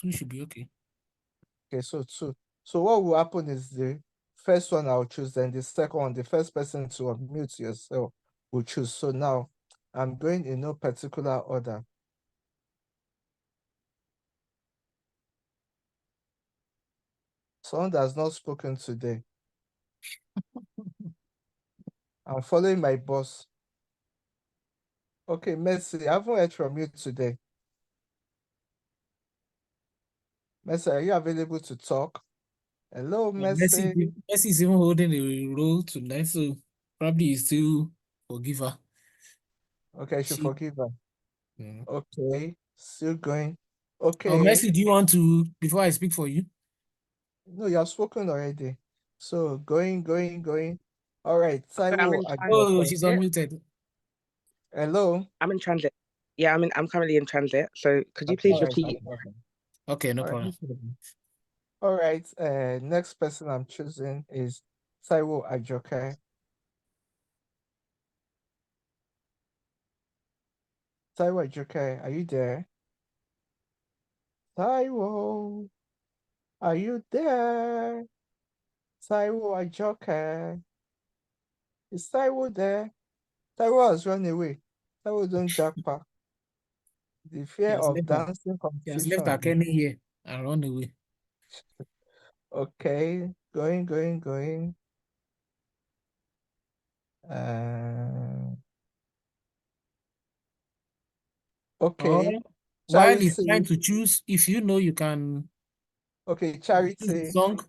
2 should be okay. Okay, so 2. So what will happen is the first one I'll choose, then the second one, the first person to unmute yourself will choose. So now I'm going in no particular order. Someone that has not spoken today. I'm following my boss. Okay, Mercy, I haven't heard from you today. Mercy, are you available to talk? Hello, Mercy. Messi is even holding a role tonight, so probably you still forgive her. Okay, I should She, forgive her. yeah. Okay, still going. Oh, Okay. Messi, do you want to, before I speak for you? No, you have spoken already. So going. All right, I'm Taiwo in Oh, Ajoke. she's transit. unmuted. Hello. I'm in transit. Yeah, I'm currently in transit. So could you All please right, no repeat? problem. Okay, no All right. problem. All right. Next person I'm choosing is Taiwo Ajoke. Taiwo Ajoke, are you there? Taiwo, are you there? Taiwo Ajoke. Is Taiwo there? Taiwo has run away. Taiwo don't jackpot. The She fear has of left her, dancing she has left her competition. Kenny here and run away. Okay, going. Or Okay, while he's Charity. trying to choose, if you know you can Okay, choose the Charity. song.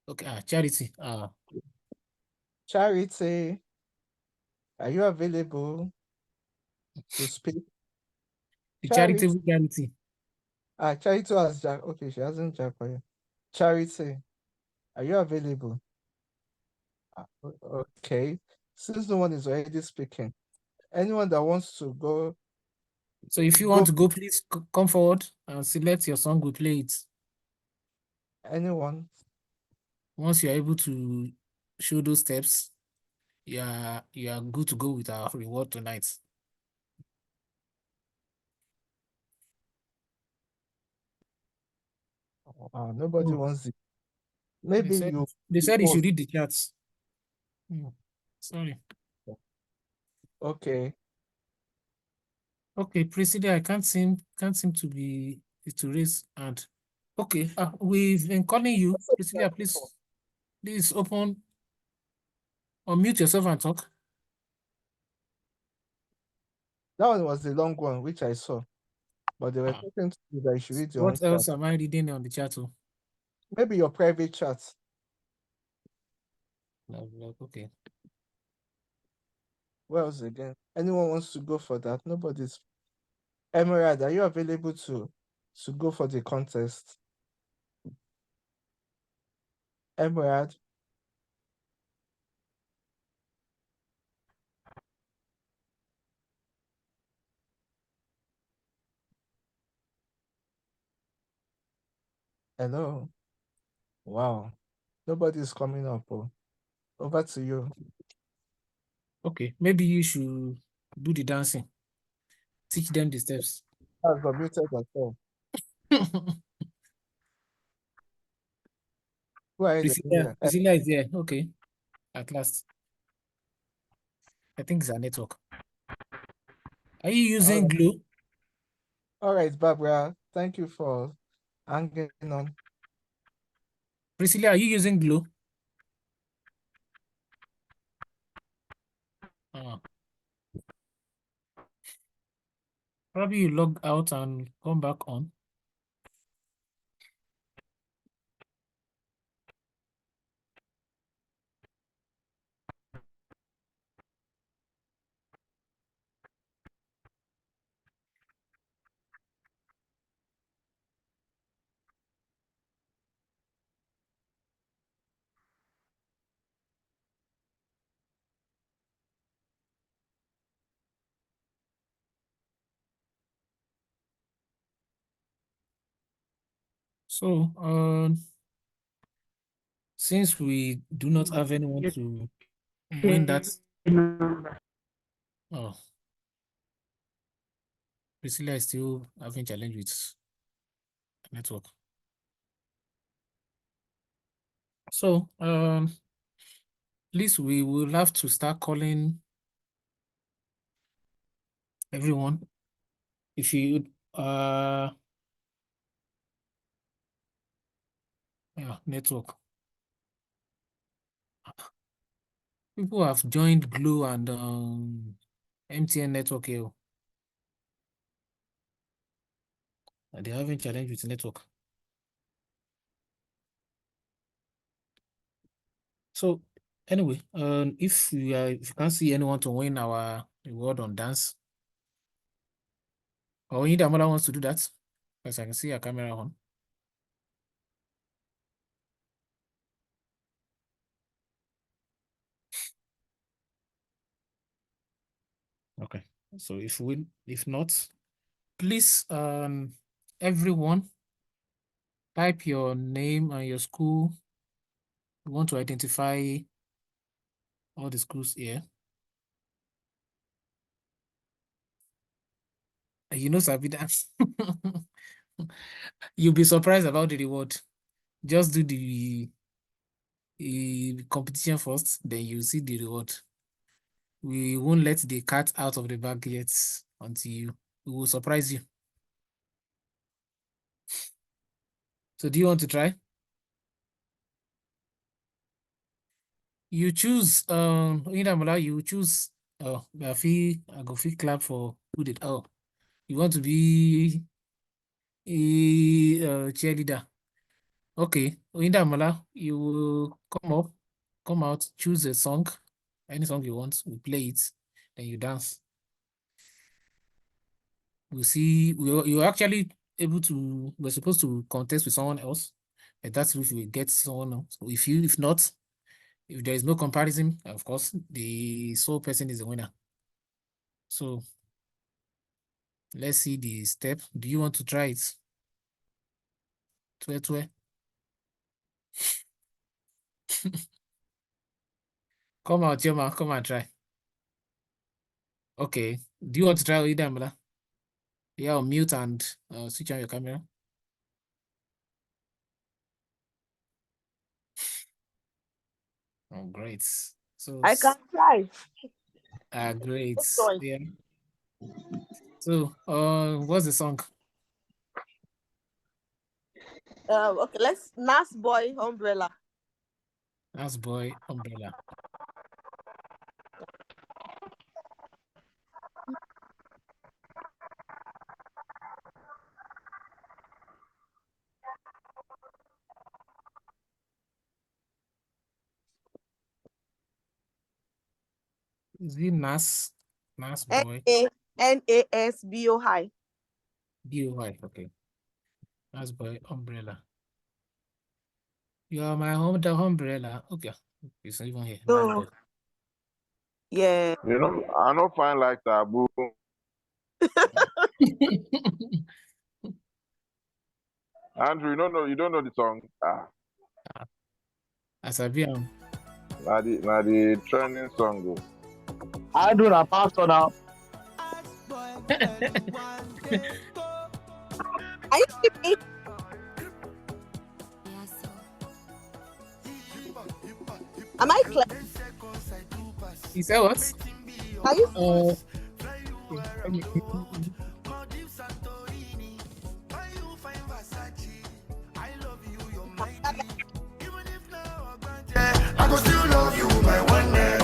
Okay, Charity. Charity, are you available to speak? The Charity. charitable charity. Charity has Jack. Okay, she hasn't Jack for you. Charity, are you available? Okay. Since no one is already speaking, anyone that wants to go, So if you go. want to go, please come forward and select your song. We play it. Anyone? Once you're able to show those steps, you are good to go with our reward tonight. Nobody Oh, wants it. they Maybe said you they said you should post. read the charts. Sorry. Okay. Okay, Priscilla, I can't seem to raise hand. Okay, we've been calling you. Priscilla, please unmute yourself and talk. That one was the long one, which I saw. But they were talking to you that you should read your own What chat. else am I reading on the chat? Maybe your private chat. Okay. Where else again? Anyone wants to go for that? Nobody's. Emerald, are you available to go for the contest? Emerald. Hello. Wow. Nobody's coming up. Oh. Over to you. Okay, maybe you should do the dancing. Teach them the steps. I've got muted as well. Go ahead. Priscilla is there. Okay, at last. I think it's a network. Are you using glue? All right, Barbara. Thank you for hanging on. Priscilla, are you using glue? Probably you log out and come back on. So, since we do not have anyone to win that, oh, Priscilla is still having challenge with network. So, please, we will have to start calling everyone. If you, yeah, network. People have joined Glue and MTN network here. They're having challenge with network. So anyway, if you can't see anyone to win our reward on dance, or either mother wants to do that, because I can see a camera on. Okay, so if not, please, everyone, type your name and your school. We want to identify all the schools here. You know, Sabi dance. You'll be surprised about the reward. Just do the competition first, then you see the reward. We won't let the cat out of the bag yet until we will surprise you. So do you want to try? You choose you choose I go feel clap for who did. Oh, you want to be a cheerleader. Okay, Oyindamola, you will come out, choose a song, any song you want, we play it, then you dance. We'll see. You're actually able to. We're supposed to contest with someone else, and that's if we get someone else. So if not, if there is no comparison, of course, the sole person is the winner. So let's see the step. Do you want to try it? Twe. Come out, Yoma. Come and try. Okay. Do you want to try Idamala? Yeah, on mute and switch on your camera. Oh, great. So I can try. great. Sorry. Yeah. So, what's the song? Okay, let's Nas Boy Umbrella. Nas Boy Umbrella. Is it Nas Boy? NASBOI. BOY, okay. Nas Boy Umbrella. You are my home, the umbrella. Okay. It's even here. Nas Boy. Yeah. You know, I don't find like taboo. Andrew, you don't know the song. As I be Now the trending song. I do not pastor now. Are you kidding? Am I clear? You say what? Are you? I go still love you, my one day.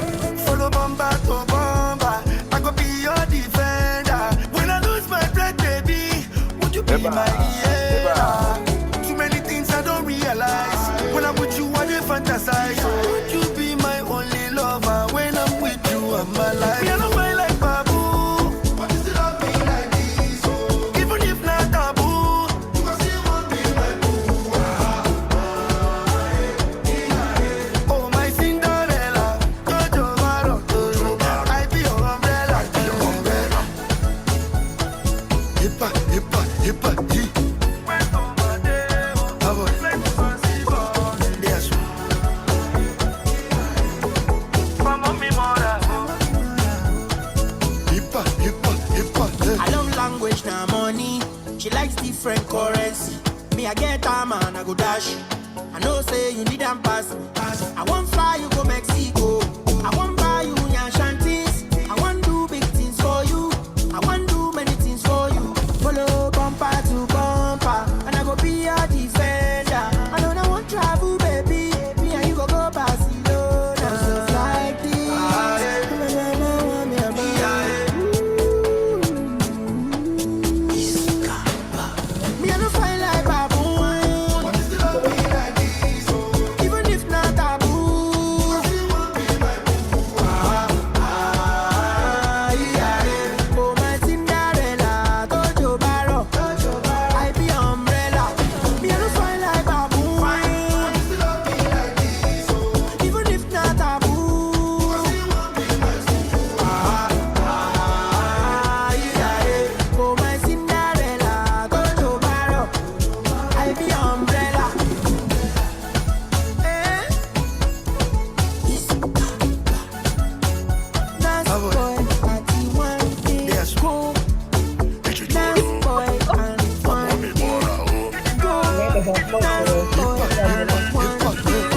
Follow bomba to bomba. I go be your defender. When I lose my breath, baby, would you be my ear? Too many things I don't realize. When I'm with you, I dey fantasize. Would you be my only lover? When I'm with you, I'm alive. Me, I don't find like Babu. But you still love me like this. Even if not taboo, you can still want me my boo. Oh, my Cinderella. Jojo Maro, Jojo. I be your umbrella. I be your umbrella. Hippa, hippa, hippa, hee. I love language now money. She likes different currency. Me I get time and I go dash. I know say you need them pass. I won't fly you go Mexico. I won't buy you your shanties. I won't do big things for you. I won't do many things for you. Follow bumper to bumper, and I go be your defender. I don't know what travel, baby. Me and you go Barcelona. Just like this. Me I don't find like baboon. What is the love be like this? Even if not taboo. Oh my Cinderella, Dojo Barrow, I be umbrella. Me I don't find like baboon. What is the love be like this? Even if not taboo. Oh my Cinderella, Dojo Barrow, I be umbrella. Nice boy, party one day. Yes. Go. Nice boy and one day. Go. Nice boy and one day.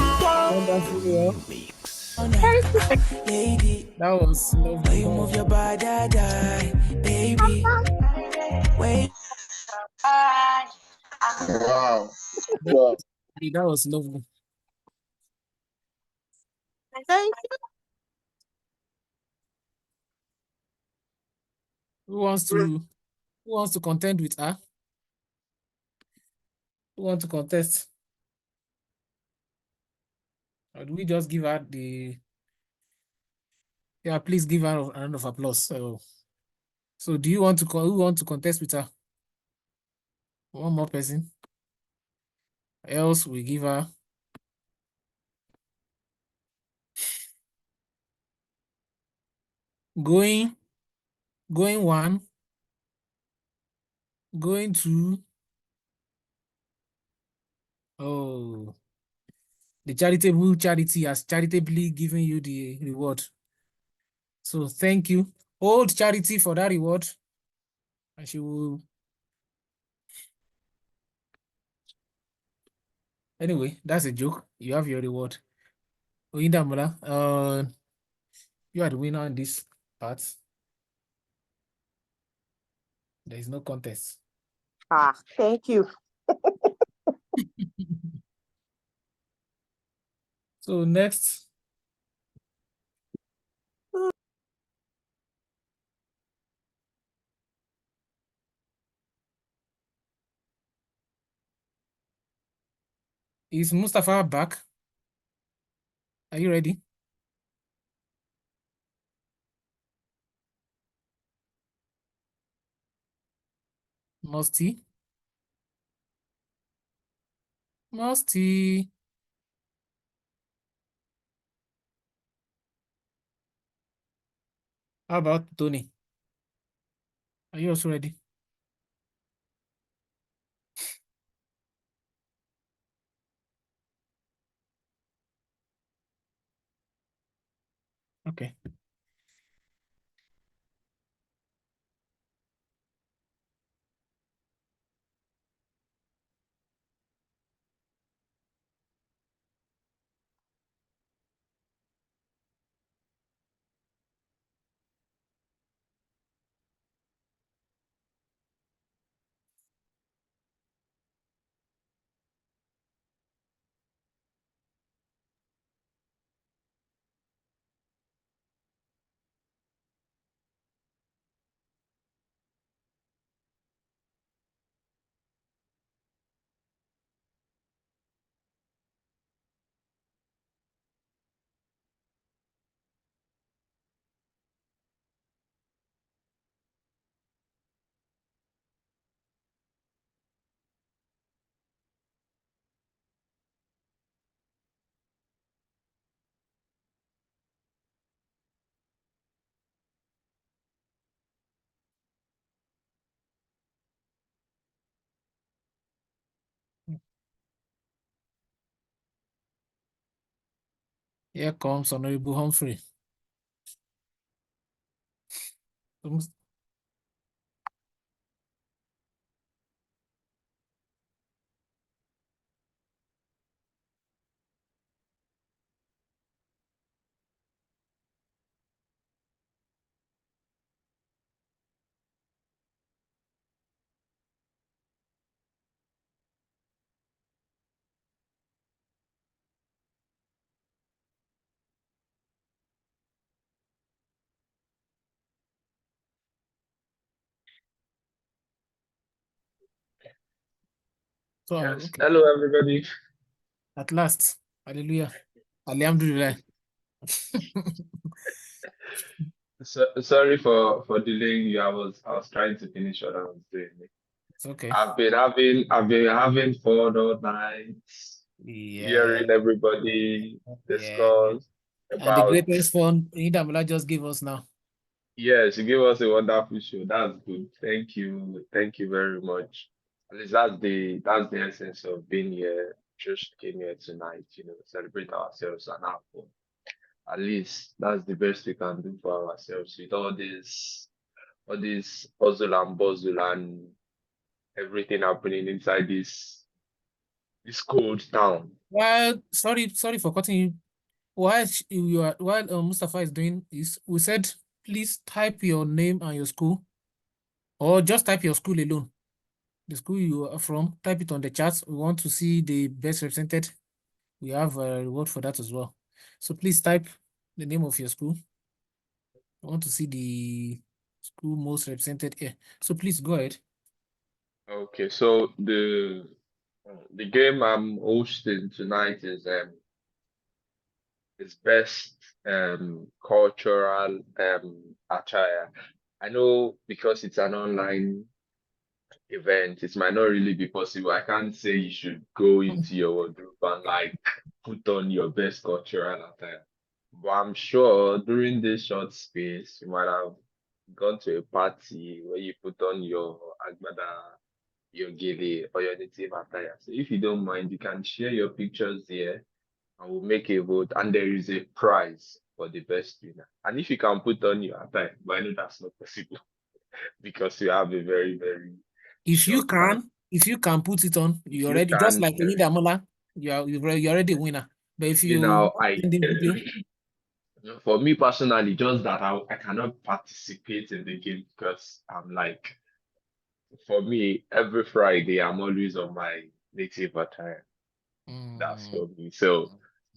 Lady, That was why you move your body, baby? Wait. Wow. that was lovely. Thank Who wants to contend with her? Who wants to contest? Or do we just give her the? Yeah, please give her a round of applause. So do you want to who want to contest with her? One more person. Else we give her. Going one. Going two. Oh, the charitable charity has charitably given you the reward. So thank you. Hold Charity for that reward. And she will. Anyway, that's a joke. You have your reward. Oyindamola, you are the winner in this part. There is no contest. thank you. So next. Is Mustafa back? Are you ready? Musty. Musty. How about Tony? Are you also ready? Okay. Here comes Honorable Humphrey. So Yes. okay, Hello, everybody. at last, hallelujah, alhamdulillah. Sorry for delaying you. I was trying to finish what I was doing. It's okay. I've been having fun all night, Yeah, hearing everybody yeah. discuss And the about. greatest fun Indamola just gave us now. Yes, you gave us a wonderful show. That's good. Thank you very much. At least that's the essence of being here. Just came here tonight, celebrate ourselves and have fun. At least that's the best we can do for ourselves with all this hustle and bustle and everything happening inside this cold town. Well, sorry for cutting you. While Mustafa is doing this, we said please type your name and your school, or just type your school alone. The school you are from, type it on the chat. We want to see the best represented. We have a reward for that as well. So please type the name of your school. I want to see the school most represented here. So please go ahead. Okay, so the game I'm hosting tonight is best cultural attire. I know because it's an online event, it might not really be possible. I can't say you should go into your wardrobe and like put on your best cultural attire. But I'm sure during this short space, you might have gone to a party where you put on your agbada, your gele, or your native attire. So if you don't mind, you can share your pictures here and we'll make a vote. And there is a prize for the best winner. And if you can put on your attire, but I know that's not possible because you have a very, very If you short time. can put it on, If you you already just can, like Indamola, you're already a winner. But if you you know, I send the video, for me personally, just that I cannot participate in the game because I'm like, for me, every Friday I'm always on my native attire. That's for me. So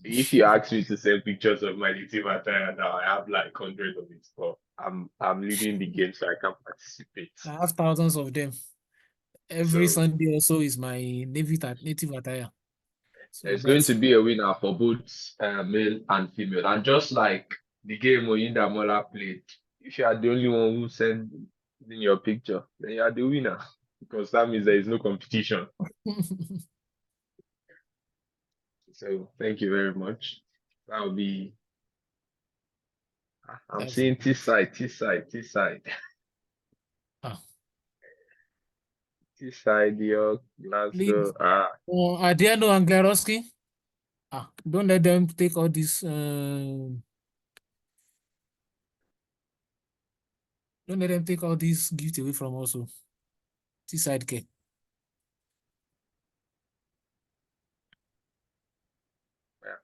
if you ask me to send pictures of my native attire now, I have like hundreds of it, but I'm leaving the game so I can participate. I have thousands of them. Every So Sunday also is my native attire. So, there's but going to be a winner for both male and female. And just like the game Oyinda Mola played, if you are the only one who sent in your picture, then you are the winner because that means there is no competition. So thank you very much. That will be. I'm that's seeing T side, T side, T side, ah. T side, York, Please, Glasgow. Adriano and Glarowski, don't let them take all this. Don't let them take all these gifts away from us. T-side care.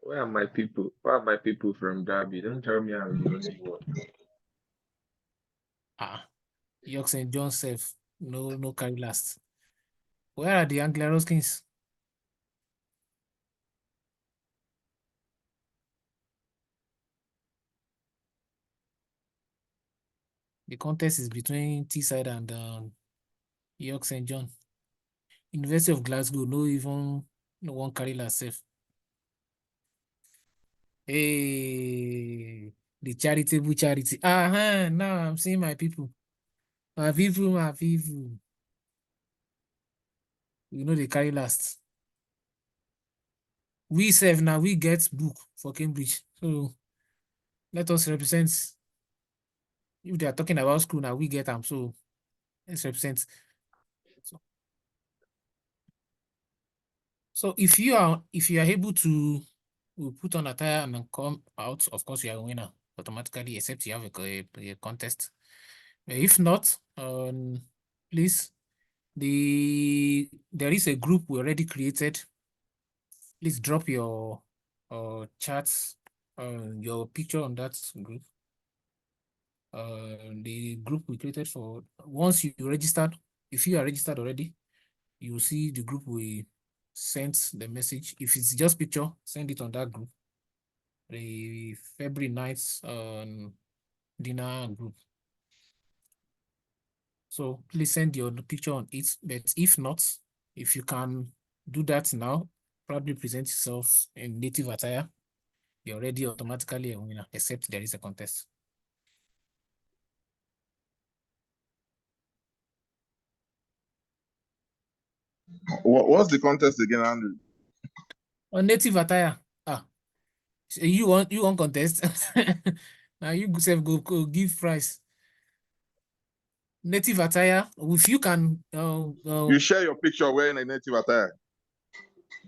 Where are my people? Where are my people from Derby? Don't tell me I'm the only one. York St. John self. No carry last. Where are the Angleroskins? The contest is between T-side and York St. John. University of Glasgow, no one carry last self. Hey, the charitable charity. Now I'm seeing my people. My people. You know they carry last. We serve now, we get book for Cambridge. So let us represent. If they are talking about school now, we get them. So let's represent. So if you are able to put on attire and then come out, of course you are a winner automatically, except you have a contest. But if not, please, there is a group we already created. Please drop your chats, your picture on that group. The group we created for once you registered, if you are registered already, you will see the group we sent the message. If it's just picture, send it on that group. The February 9th dinner group. So please send your picture on it. But if not, if you can do that now. Probably present yourself in native attire. You're already automatically a winner, except there is a contest. What's the contest again, Andrew? On native attire. So you want contest? Now you go give prize. Native attire. If you can, You share your picture wearing a native attire.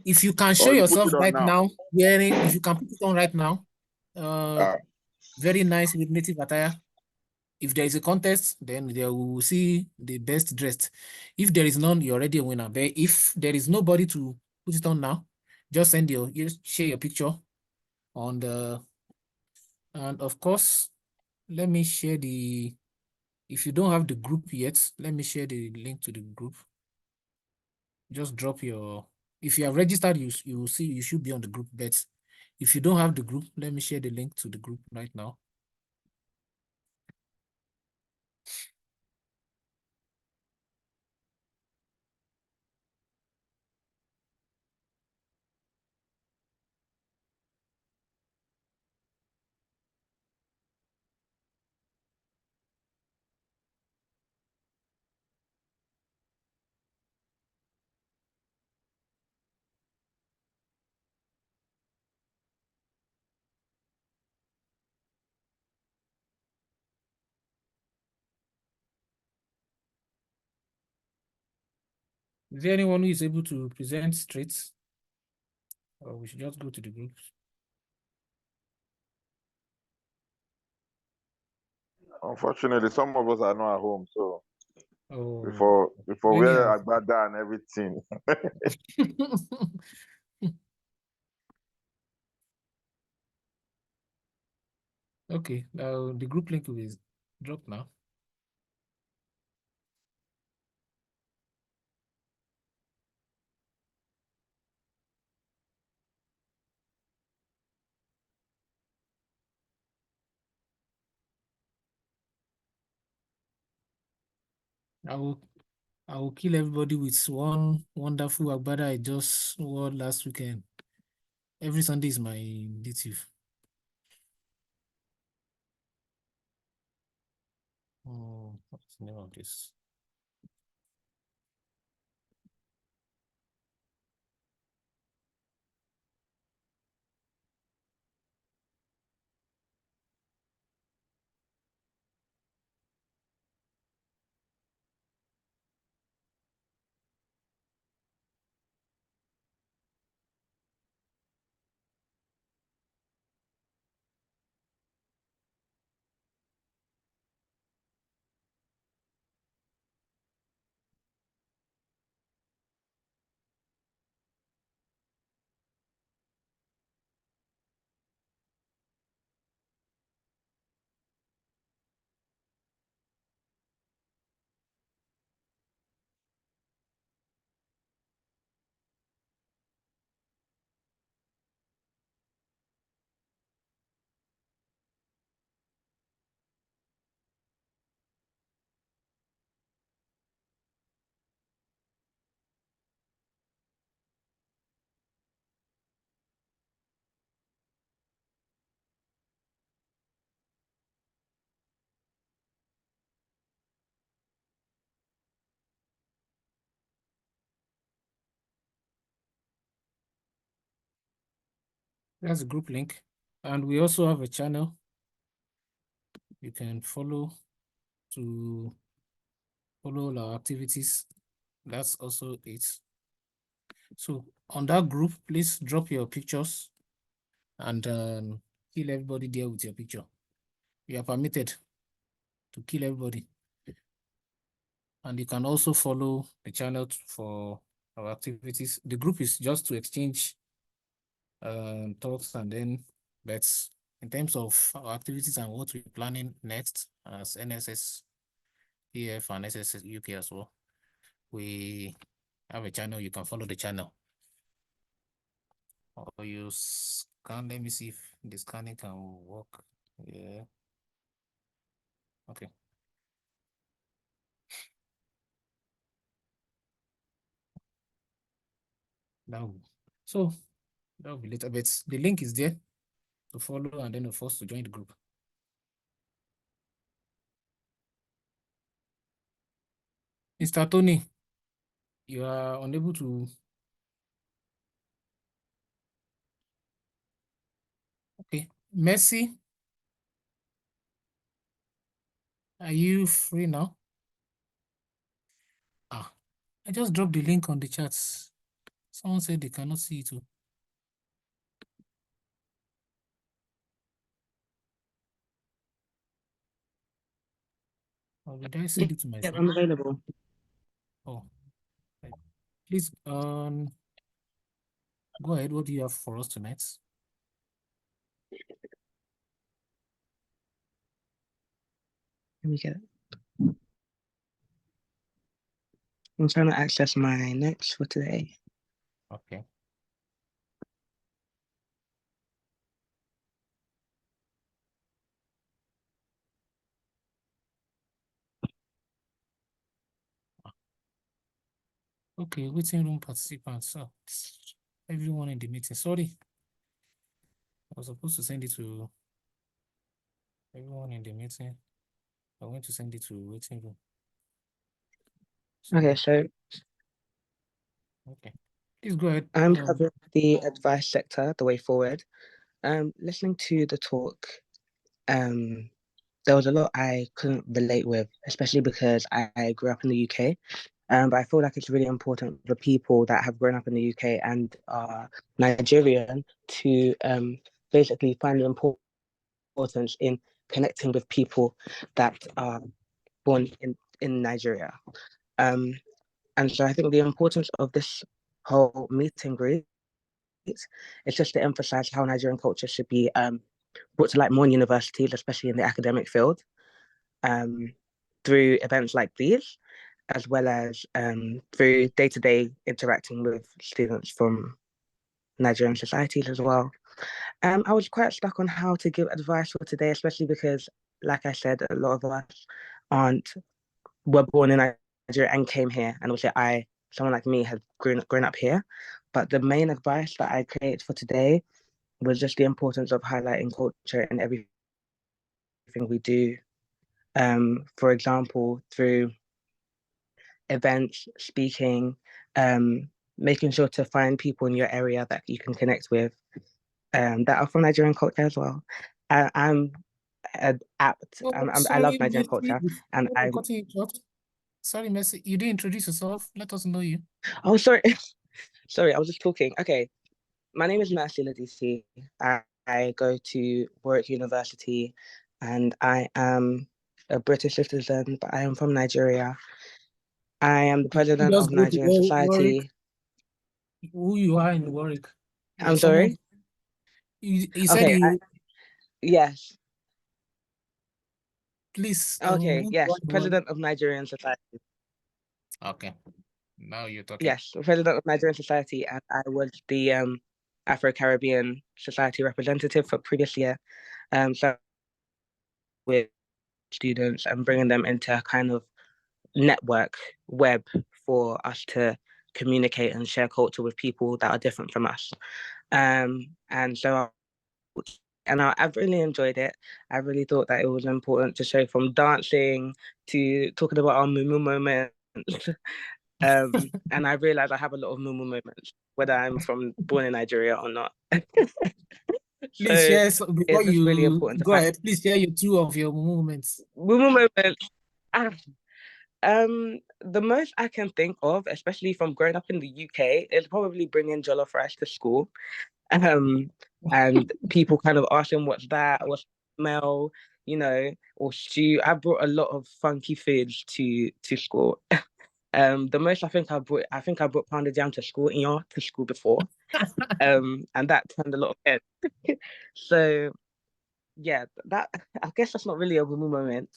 if you can show Or you put yourself it on right now. now wearing, if you can put it on right now, Ah. very nice with native attire. If there is a contest, then they will see the best dressed. If there is none, you're already a winner. But if there is nobody to put it on now, just share your picture on the, and of course, let me share the, if you don't have the group yet, let me share the link to the group. Just drop your, if you are registered, you will see, you should be on the group. But if you don't have the group, let me share the link to the group right now. Is there anyone who is able to present straight? Or we should just go to the groups? Unfortunately, some of us are not at home, so Oh, before we many wear are. agbada and everything. Okay, now the group link will be dropped now. I will kill everybody with one wonderful agbada I just wore last weekend. Every Sunday is my native. Oh, what's the name of this? That's the group link. And we also have a channel you can follow to follow our activities. That's also it. So on that group, please drop your pictures and kill everybody there with your picture. You are permitted to kill everybody. And you can also follow the channel for our activities. The group is just to exchange thoughts, and then that's in terms of our activities and what we're planning next as NSSPF and SSS UK as well. We have a channel, you can follow the channel. Or you scan, let me see if the scanning can work. Yeah. Okay. So that will be later, but the link is there to follow and then of course to join the group. Mr. Tony, you are unable to. Okay, Mercy, are you free now? I just dropped the link on the chats. Someone said they cannot see it too. Or did I send it to myself? I'm available. Oh, right. Please, go ahead. What do you have for us tonight? Let me get it. I'm trying to access my notes for today. Okay. Okay, waiting room participants. So everyone in the meeting. Sorry. I was supposed to send it to everyone in the meeting. I want to send it to waiting room. Okay, so okay. Please go ahead. I'm covering the advice sector, the way forward. Listening to the talk, there was a lot I couldn't relate with, especially because I grew up in the UK. But I feel like it's really important for people that have grown up in the UK and are Nigerian to basically find the importance in connecting with people that are born in Nigeria. And so I think the importance of this whole meet and greet is just to emphasize how Nigerian culture should be brought to light more in universities, especially in the academic field, through events like these, as well as through day-to-day interacting with students from Nigerian societies as well. I was quite stuck on how to give advice for today, especially because, like I said, a lot of us were born in Nigeria and came here, and also someone like me, has grown up here. But the main advice that I created for today was just the importance of highlighting culture in everything we do. For example, through events, speaking, making sure to find people in your area that you can connect with that are from Nigerian culture as well. I'm apt. I love Nigerian culture, and I'm. Sorry, Messi, you didn't introduce yourself. Let us know you. Oh, sorry, sorry. I was just talking. Okay, my name is Mercy Ladisi. I go to Warwick University, and I am a British citizen, but I am from Nigeria. I am the president of Nigerian Society. Who you are in Warwick? I'm sorry? You said yes. Please. Okay, yes, president of Nigerian Society. Okay, now you're talking. Yes, president of Nigerian Society, and I was the Afro-Caribbean Society representative for previous year. So with students and bringing them into a kind of network web for us to communicate and share culture with people that are different from us. And so I've really enjoyed it. I really thought that it was important to show, from dancing to talking about our mumu moments. And I realized I have a lot of mumu moments, whether I'm born in Nigeria or not. Please share before you really important go ahead. Please share your two of your moments. Mumu moments. The most I can think of, especially from growing up in the UK, is probably bringing jollof rice to school. And people kind of asking what's that, what's the smell, or stew. I brought a lot of funky foods to school. The most I think I brought pounded yam to school before. And that turned a lot of heads. So yeah, that, I guess that's not really a Wumu moment.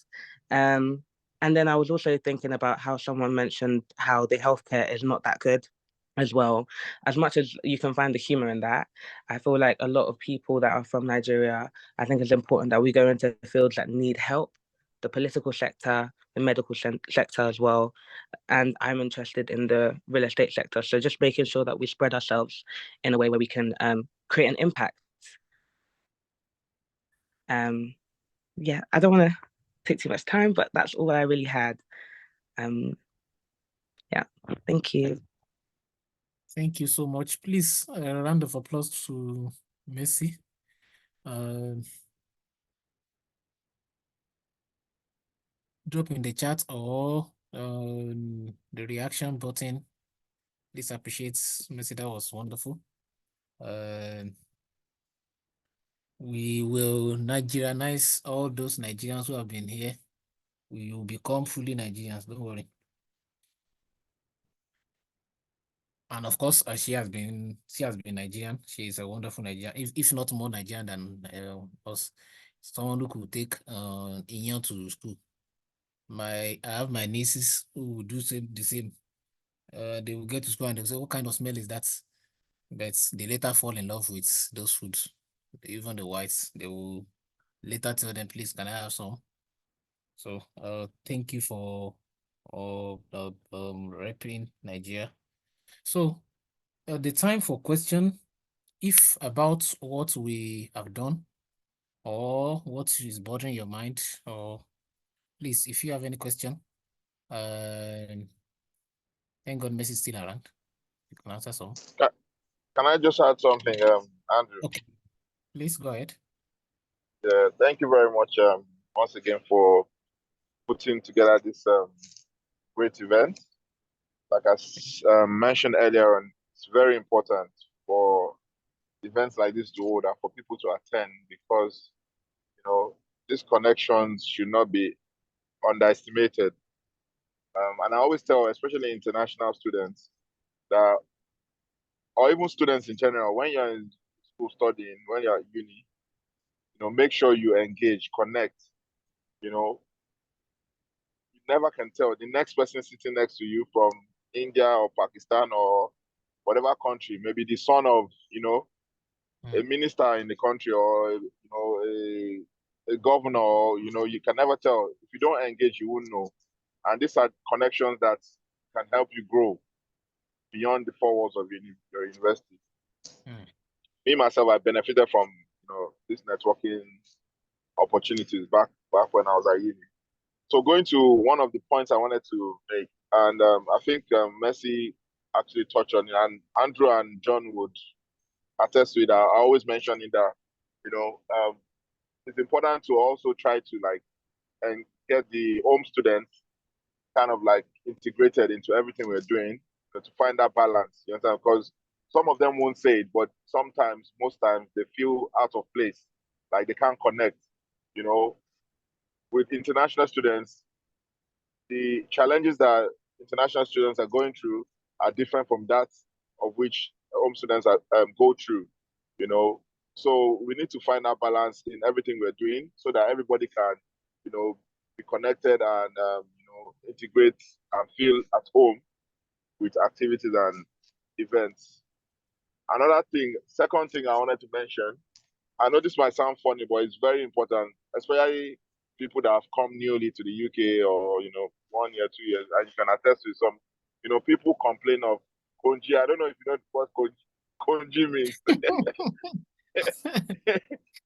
And then I was also thinking about how someone mentioned how the healthcare is not that good as well. As much as you can find the humor in that, I feel like a lot of people that are from Nigeria, I think it's important that we go into fields that need help, the political sector, the medical sector as well. And I'm interested in the real estate sector. So just making sure that we spread ourselves in a way where we can create an impact. Yeah, I don't want to take too much time, but that's all I really had. Yeah, thank you. Thank you so much. Please, a round of applause to Messi. Drop in the chat or the reaction button. This appreciates Messi. That was wonderful. We will Nigerianize all those Nigerians who have been here. We will become fully Nigerians. Don't worry. And of course, she has been Nigerian. She is a wonderful Nigerian, if not more Nigerian than us. Someone who could take Inyan to school. I have my nieces who will do the same. They will get to school and they'll say, "What kind of smell is that?" But they later fall in love with those foods. Even the whites, they will later tell them, "Please, can I have some?" So, thank you for repping Nigeria. So, the time for question, if about what we have done or what is bothering your mind, or please, if you have any question, thank God Messi is still around. You can answer some. Can I just add something, Andrew? Okay, please go ahead. Yeah, thank you very much once again for putting together this great event. Like I mentioned earlier on, it's very important for events like this to hold and for people to attend because, these connections should not be underestimated. And I always tell, especially international students, that, or even students in general, when you're in school studying, when you're at uni, make sure you engage, connect. You never can tell. The next person sitting next to you from India or Pakistan or whatever country, maybe the son of, a minister in the country or, a governor, you can never tell. If you don't engage, you won't know. And these are connections that can help you grow beyond the four walls of your university. Me, myself, I benefited from, this networking opportunities back when I was at uni. So going to one of the points I wanted to make, and I think Messi actually touched on it, and Andrew and John would attest to it. I always mention it that, it's important to also try to and get the home students kind of integrated into everything we're doing, to find that balance. You understand? Because some of them won't say it, but sometimes, most times, they feel out of place, like they can't connect. With international students, the challenges that international students are going through are different from that of which home students go through. So we need to find that balance in everything we're doing so that everybody can, be connected and integrate and feel at home with activities and events. Second thing I wanted to mention, I know this might sound funny, but it's very important, especially people that have come newly to the UK or, 1 year, 2 years, and you can attest to some, people complain of konji. I don't know if you know what konji means.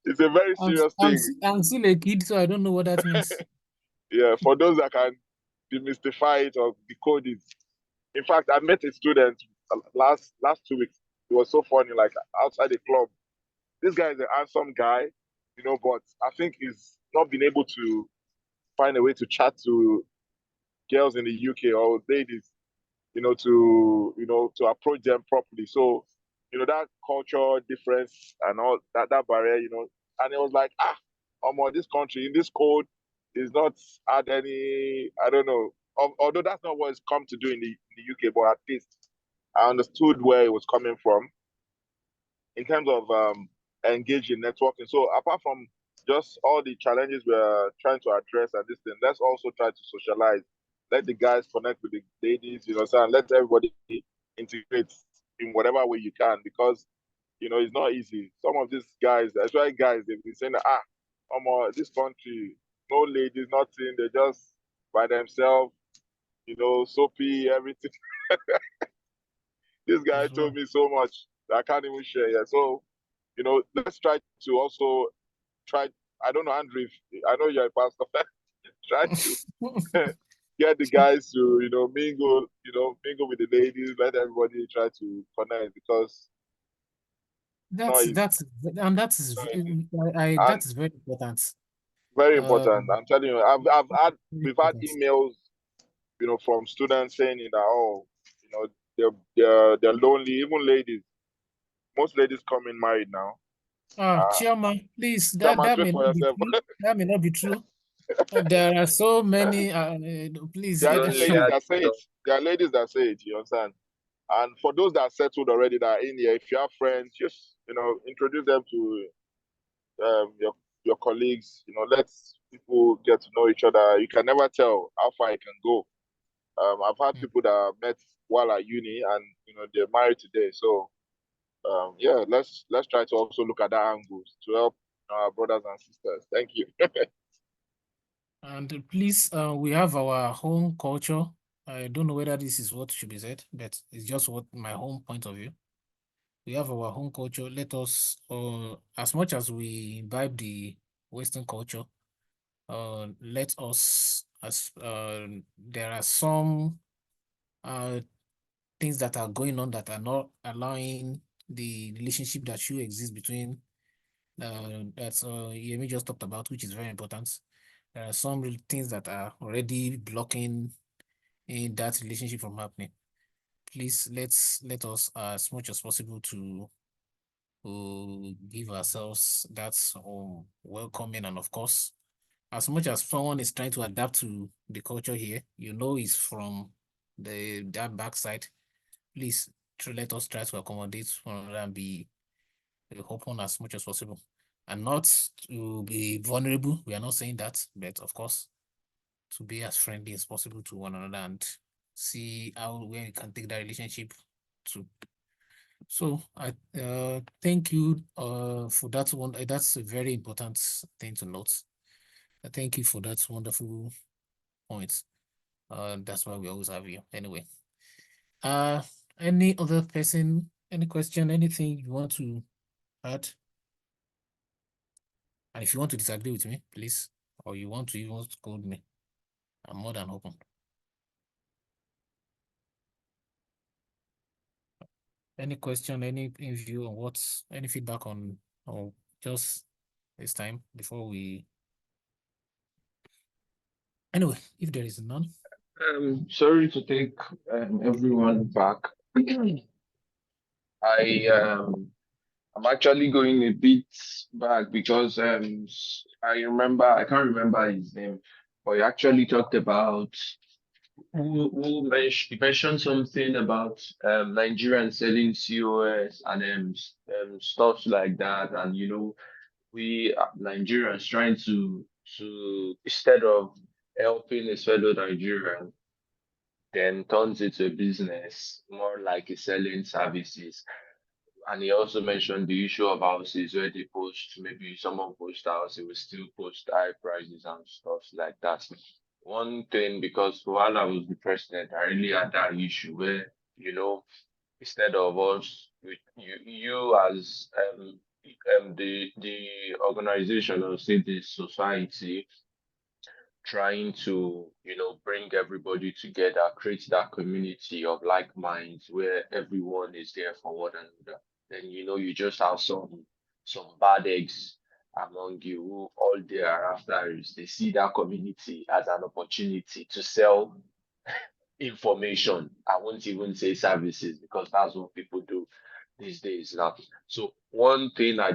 It's a very serious thing. I'm still a kid, so I don't know what that means. Yeah, for those that can demystify it or decode it. In fact, I met a student last 2 weeks. It was so funny, outside the club. This guy is a handsome guy, but I think he's not been able to find a way to chat to girls in the UK or ladies, to approach them properly. So, that culture difference and all that barrier, and it was like, this country in this code is not had any, I don't know, although that's not what it's come to do in the UK, but at least I understood where it was coming from in terms of engaging networking. So apart from just all the challenges we're trying to address at this thing, let's also try to socialize. Let the guys connect with the ladies, and let everybody integrate in whatever way you can, because it's not easy. Some of these guys, especially guys, they've been saying that, this country, no ladies, nothing. They're just by themselves, soapy, everything. This guy told me so much that I can't even share yet. So, let's try to also try. I don't know, Andrew, I know you're a pastor. Try to get the guys to, mingle with the ladies, let everybody try to connect because That's easy. that's and that is that is very important. Very important. I'm telling you, we've had Important. emails, from students saying that, they're lonely, even ladies. Most ladies come in married now. Chairman, please, Chairman, that speak may for not be yourself. true. That may not be true. There are so many. Please, There are Don't even lay ladies that that say it. There are ladies that say it, you understand? And for those that are settled already, that are in here, if you have friends, just, introduce them to your colleagues, let people get to know each other. You can never tell how far it can go. I've had people that I met while at uni and, they're married today. So, yeah, let's try to also look at that angle to help our brothers and sisters. Thank you. And please, we have our home culture. I don't know whether this is what should be said, but it's just what my home point of view. We have our home culture. Let us, as much as we imbibe the Western culture, let us, as there are some things that are going on that are not allowing the relationship that should exist between that's Yemi just talked about, which is very important. There are some things that are already blocking in that relationship from happening. Please let us as much as possible to give ourselves that welcoming, and of course, as much as someone is trying to adapt to the culture here, is from that backside. Please let us try to accommodate one another and be open as much as possible, and not to be vulnerable. We are not saying that, but of course, to be as friendly as possible to one another and see where we can take that relationship to. So I thank you for that one. That's a very important thing to note. Thank you for that wonderful point. That's why we always have you. Anyway, any other person, any question, anything you want to add? And if you want to disagree with me, please, or you want to even scold me, I'm more than open. Any question, any view on any feedback on, or just this time before we. Anyway, if there is none. Sorry to take everyone back. I'm actually going a bit back because I can't remember his name, but he actually talked about he mentioned something about Nigerians selling COS and stuff like that, and we Nigerians trying to instead of helping his fellow Nigerian, then turns it to a business more like a selling services. And he also mentioned the issue of houses where they post, maybe someone post house, they will still post high prices and stuff like that. One thing, because while I was the president, I really had that issue where, instead of us, you as the organization or say the society trying to, bring everybody together, create that community of like minds where everyone is there for one another. Then you just have some bad eggs among you who all they are after is they see that community as an opportunity to sell information. I won't even say services because that's what people do these days now. So one thing I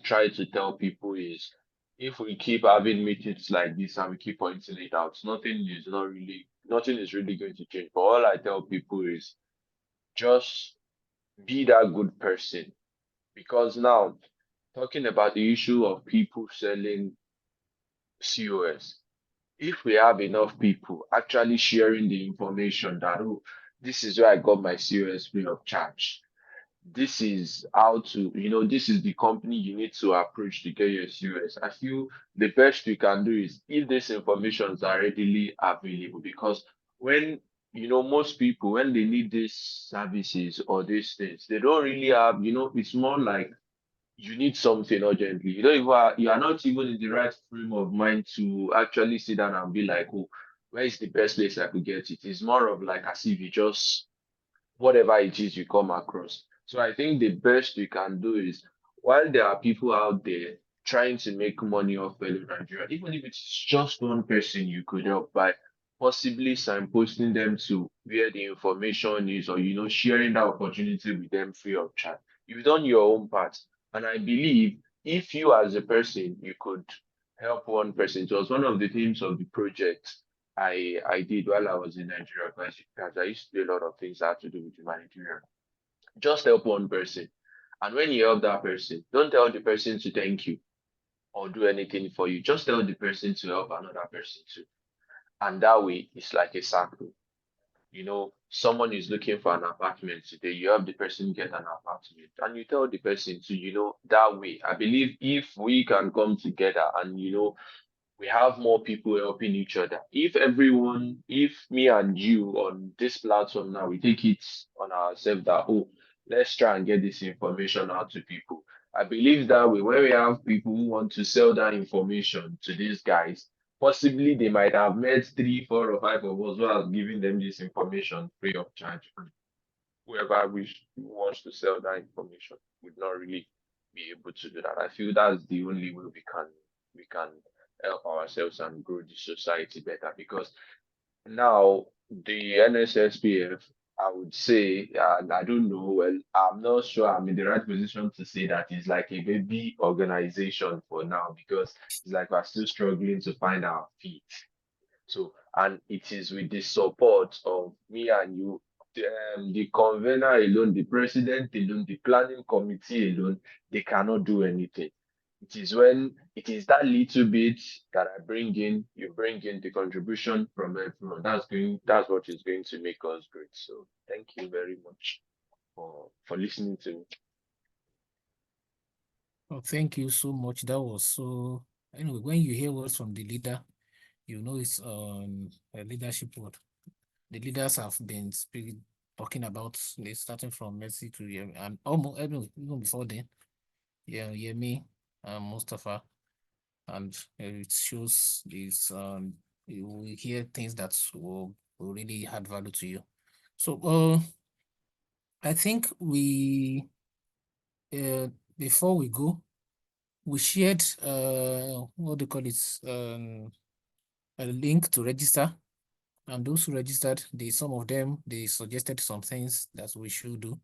try to tell people is if we keep having meetings like this and we keep pointing it out, nothing is really going to change. But all I tell people is just be that good person. Because now talking about the issue of people selling COS, if we have enough people actually sharing the information that, oh, this is where I got my COS free of charge, this is how to, this is the company you need to approach to get your COS. I feel the best you can do is if these informations are readily available, because when, most people, when they need these services or these things, they don't really have, it's more like you need something urgently. You don't even, you are not even in the right frame of mind to actually sit down and be like, oh, where is the best place I could get it? It's more of like as if you just whatever it is you come across. So I think the best you can do is while there are people out there trying to make money off fellow Nigerians, even if it's just one person you could help by possibly signposting them to where the information is, or sharing that opportunity with them free of charge. You've done your own part. And I believe if you as a person you could help one person, it was one of the themes of the project I did while I was in Nigeria, because I used to do a lot of things that had to do with humanitarian. Just help one person. And when you help that person, don't tell the person to thank you or do anything for you. Just tell the person to help another person too. And that way, it's like a circle. Someone is looking for an apartment today, you help the person get an apartment, and you tell the person to, that way. I believe if we can come together and, we have more people helping each other. If me and you on this platform now, we take it on ourselves that, oh, let's try and get this information out to people. I believe that way, when we have people who want to sell that information to these guys, possibly they might have met 3, 4, or 5 of us who are giving them this information free of charge. And whoever wants to sell that information would not really be able to do that. I feel that's the only way we can help ourselves and grow the society better, because now the NSSPF, I would say, and I don't know, well, I'm not sure I'm in the right position to say that it's like a baby organization for now, because it's like we're still struggling to find our feet. So, and it is with the support of me and you, the convener alone, the president alone, the planning committee alone, they cannot do anything. It is when it is that little bit that I bring in, you bring in the contribution from everyone. That's what is going to make us great. So thank you very much for listening to me. Oh, thank you so much. That was so. Anyway, when you hear words from the leader, you know it's a leadership word. The leaders have been talking about starting from Mercy to Yemi, and almost even before then, yeah, Yemi and Mustafa, and it shows this. You will hear things that will really add value to you. So, I think before we go, we shared what do you call it, a link to register, and those who registered, some of them they suggested some things that we should do,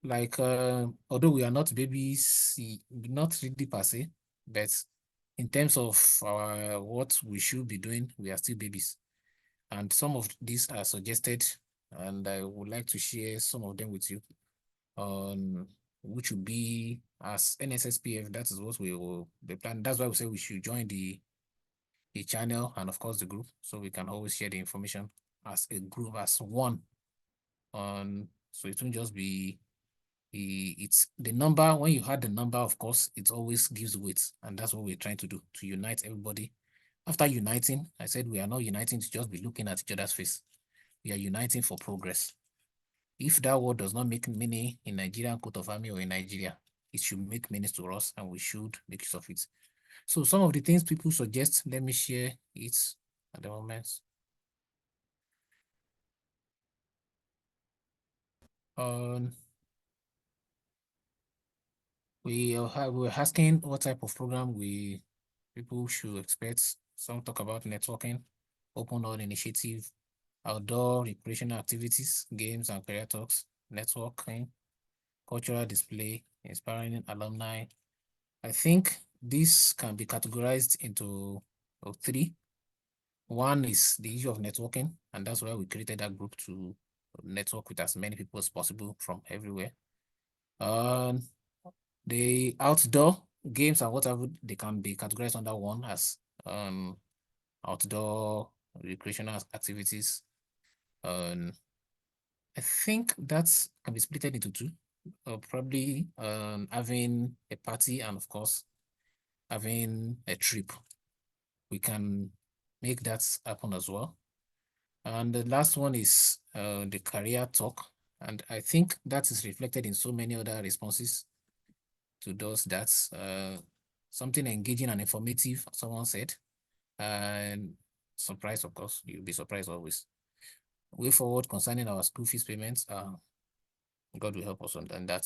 like although we are not babies, not really per se, but in terms of what we should be doing, we are still babies, and some of these are suggested, and I would like to share some of them with you, which would be as NSSPF. That is what we will be planning. That's why we say we should join the channel and of course the group, so we can always share the information as a group, as one. So it won't just be it's the number. When you had the number, of course, it always gives weight, and that's what we're trying to do, to unite everybody. After uniting, I said we are not uniting to just be looking at each other's face. We are uniting for progress. If that word does not make meaning in Nigerian coat of army or in Nigeria, it should make meaning to us, and we should make use of it. So some of the things people suggest, let me share it at the moment. We're asking what type of program people should expect. Some talk about networking, open door initiative, outdoor recreational activities, games and career talks, networking, cultural display, inspiring alumni. I think this can be categorized into three. One is the issue of networking, and that's why we created that group to network with as many people as possible from everywhere. The outdoor games and whatever, they can be categorized under one as outdoor recreational activities. I think that can be split into two. probably having a party and of course having a trip. We can make that happen as well. And the last one is the career talk. And I think that is reflected in so many other responses to those. That's something engaging and informative, someone said. And surprise, of course, you'll be surprised always. Way forward concerning our school fees payments, God will help us on that.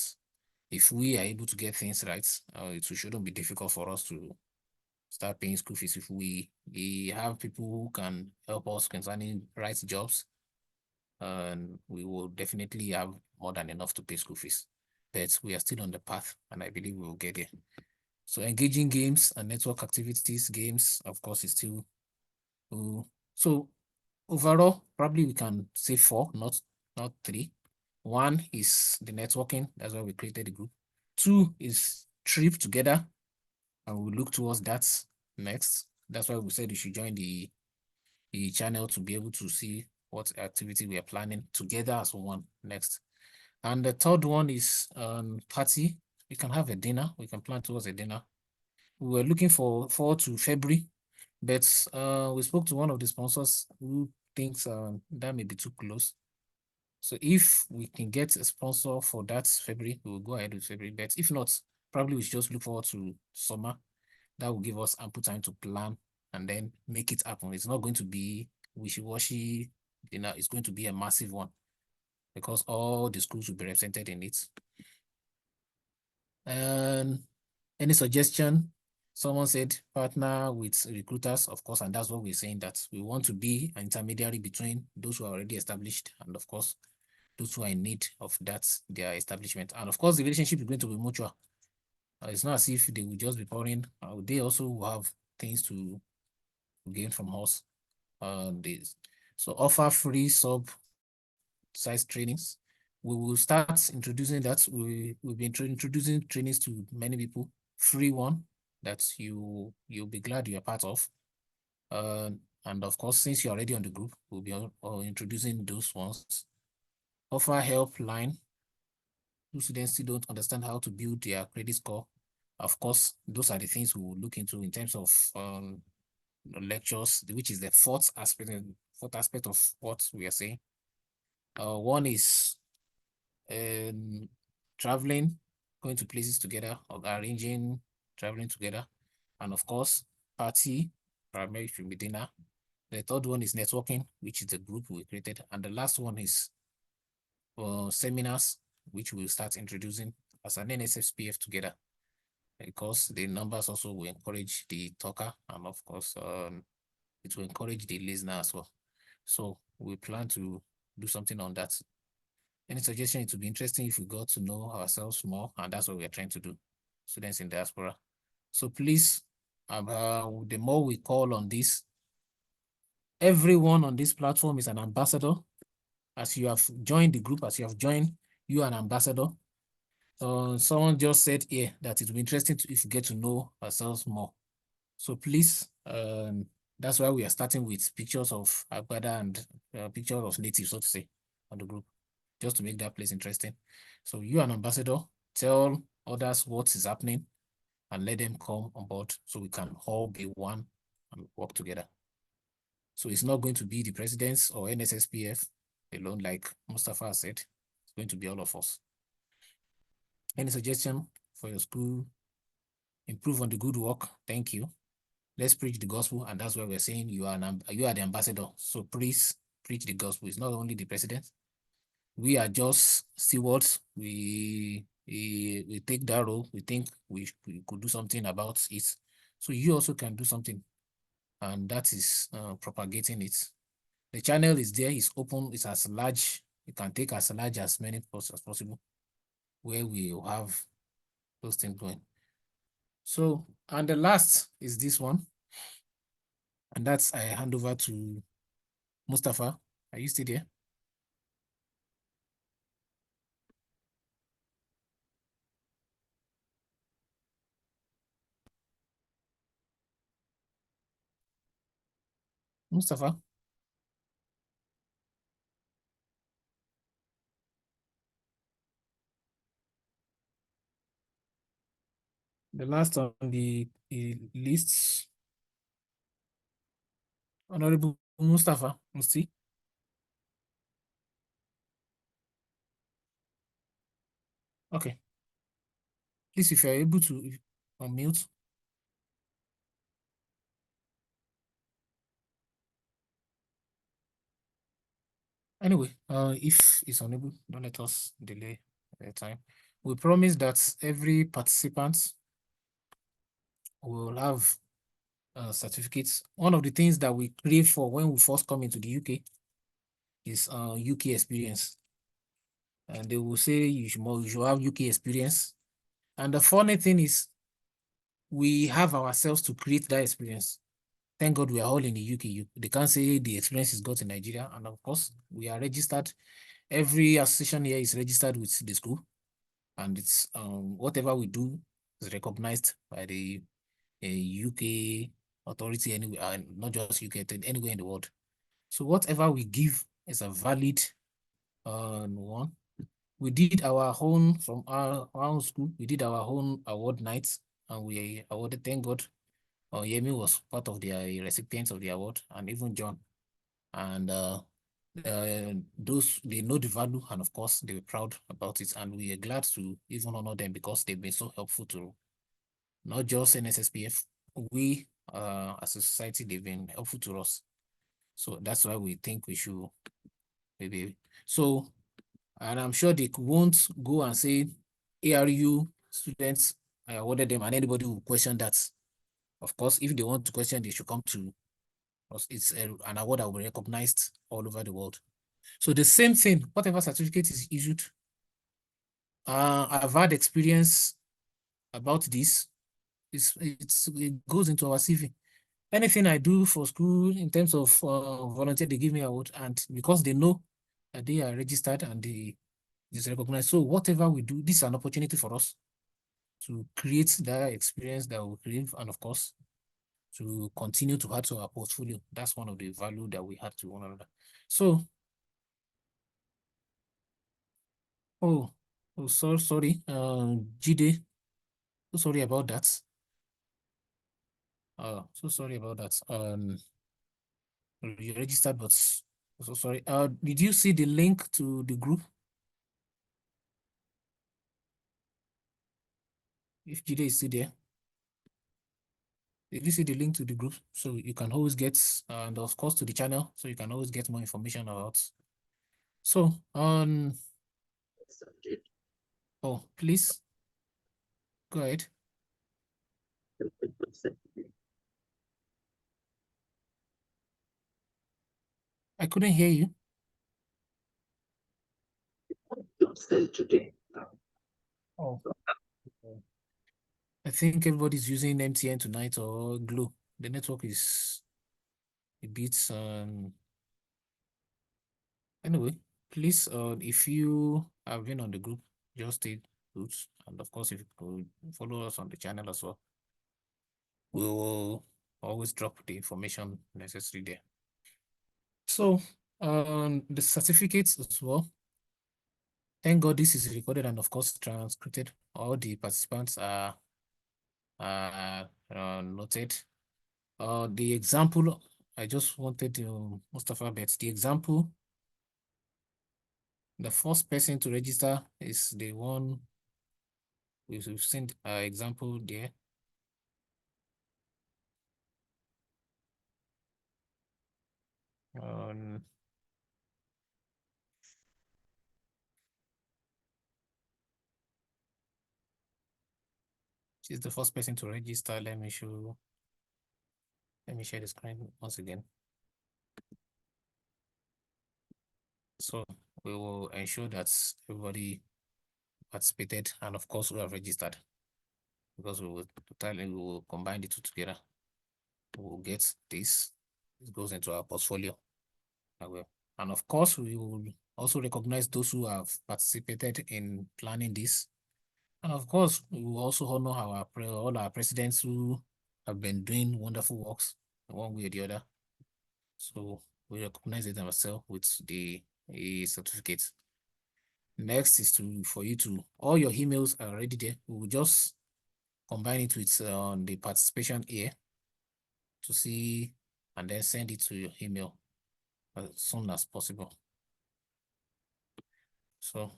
If we are able to get things right, it shouldn't be difficult for us to start paying school fees. If we have people who can help us concerning right jobs, and we will definitely have more than enough to pay school fees. But we are still on the path, and I believe we will get there. So engaging games and network activities, games, of course, is still. So overall, probably we can say 4, not 3. 1 is the networking. That's why we created the group. 2 is trip together, and we'll look towards that next. That's why we said you should join the channel to be able to see what activity we are planning together as one next. And the third one is party. We can have a dinner. We can plan towards a dinner. We were looking forward to February, but we spoke to one of the sponsors who thinks that may be too close. So if we can get a sponsor for that February, we will go ahead with February. But if not, probably we should just look forward to summer. That will give us ample time to plan and then make it happen. It's not going to be wishy-washy dinner. It's going to be a massive one because all the schools will be represented in it. And any suggestion? Someone said partner with recruiters, of course, and that's what we're saying, that we want to be an intermediary between those who are already established and, of course, those who are in need of their establishment. And, of course, the relationship is going to be mutual. It's not as if they will just be pouring. They also will have things to gain from us. So offer free sub-size trainings. We will start introducing that. We'll be introducing trainings to many people. Free one that you'll be glad you're part of. And of course, since you're already on the group, we'll be introducing those ones. Offer helpline. Those students still don't understand how to build their credit score. Of course, those are the things we will look into in terms of lectures, which is the fourth aspect of what we are saying. One is traveling, going to places together, or arranging traveling together, and of course, party, primarily should be dinner. The third one is networking, which is the group we created, and the last one is seminars, which we'll start introducing as an NSSPF together, because the numbers also will encourage the talker, and of course, it will encourage the listener as well. So we plan to do something on that. Any suggestion? It would be interesting if we got to know ourselves more, and that's what we are trying to do, students in diaspora. So please, the more we call on this, everyone on this platform is an ambassador. As you have joined the group, as you have joined, you are an ambassador. Someone just said here that it would be interesting if we get to know ourselves more. So please, that's why we are starting with pictures of Agbada and pictures of natives, so to say, on the group, just to make that place interesting. So you are an ambassador, tell others what is happening and let them come on board so we can all be one and work together. So it's not going to be the presidents or NSSPF alone, like Mustafa said. It's going to be all of us. Any suggestion for your school? Improve on the good work. Thank you. Let's preach the gospel, and that's why we're saying you are the ambassador. So please preach the gospel. It's not only the president. We are just stewards. We take that role. We think we could do something about it. So you also can do something, and that is propagating it. The channel is there. It's open. It's as large. You can take as large as many posts as possible, where we will have those things going. So, and the last is this one. And that's I hand over to Mustafa. Are you still there? Mustafa? The last on the list, Honorable Mustafa Musti. Okay. Please, if you are able to unmute. Anyway, if it's unable, don't let us delay the time. We promise that every participant will have certificates. One of the things that we crave for when we first come into the UK is UK experience. And they will say you should have UK experience. And the funny thing is, we have ourselves to create that experience. Thank God we are all in the UK. They can't say the experience is got in Nigeria. And of course, we are registered. Every association here is registered with the school. And it's whatever we do is recognized by the UK authority anywhere, not just UK, anywhere in the world. So whatever we give is a valid one. We did our own from our own school. We did our own award nights, and we awarded. Thank God, Yemi was part of the recipients of the award, and even John. And those, they know the value, and of course they were proud about it, and we are glad to even honor them because they've been so helpful to not just NSSPF. We as a society, they've been helpful to us. So that's why we think we should maybe. So, and I'm sure they won't go and say ARU students, I awarded them, and anybody will question that. Of course, if they want to question, they should come to us. It's an award that will be recognized all over the world. So the same thing, whatever certificate is issued, I've had experience about this. It goes into our CV. Anything I do for school in terms of volunteer, they give me award, and because they know that they are registered and they is recognized. So whatever we do, this is an opportunity for us to create that experience that we crave, and of course, to continue to add to our portfolio. That's one of the value that we have to one another. So, sorry, Jide, so sorry about that. So sorry about that. You registered, but so sorry. Did you see the link to the group? If Jide is still there, did you see the link to the group? So you can always get, and of course to the channel, so you can always get more information about. So, oh, please go ahead. I couldn't hear you. Oh, I think everybody's using MTN tonight or Glo. The network is a bit. Anyway, please, if you have been on the group, just stay put, and of course, if you could follow us on the channel as well, we will always drop the information necessary there. So, the certificates as well. Thank God this is recorded and of course transcribed. All the participants are noted. The example, I just wanted Mustafa bet the example. The first person to register is the one we've seen example there. She's the first person to register. Let me share the screen once again. So we will ensure that everybody participated, and of course we have registered, because we will combine the two together. We will get this. It goes into our portfolio. And of course, we will also recognize those who have participated in planning this. And of course, we will also honor all our presidents who have been doing wonderful works in one way or the other. So we recognize it ourselves with the certificate. Next is for you to, all your emails are already there. We will just combine it with the participation here to see, and then send it to your email as soon as possible. So,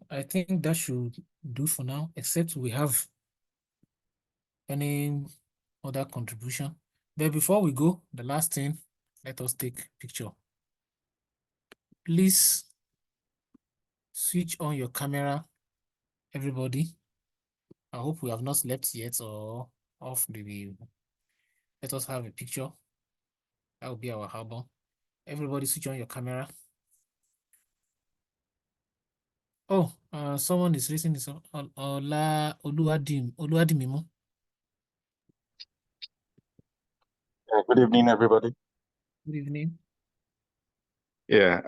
I think that should do for now, except we have any other contribution. But before we go, the last thing, let us take picture. Please switch on your camera, everybody. I hope we have not slept yet or off the view. Let us have a picture. That will be our album. Everybody switch on your camera. Oh, someone is raising this. Oluwadimimu. Good evening, everybody. Good evening. Yeah,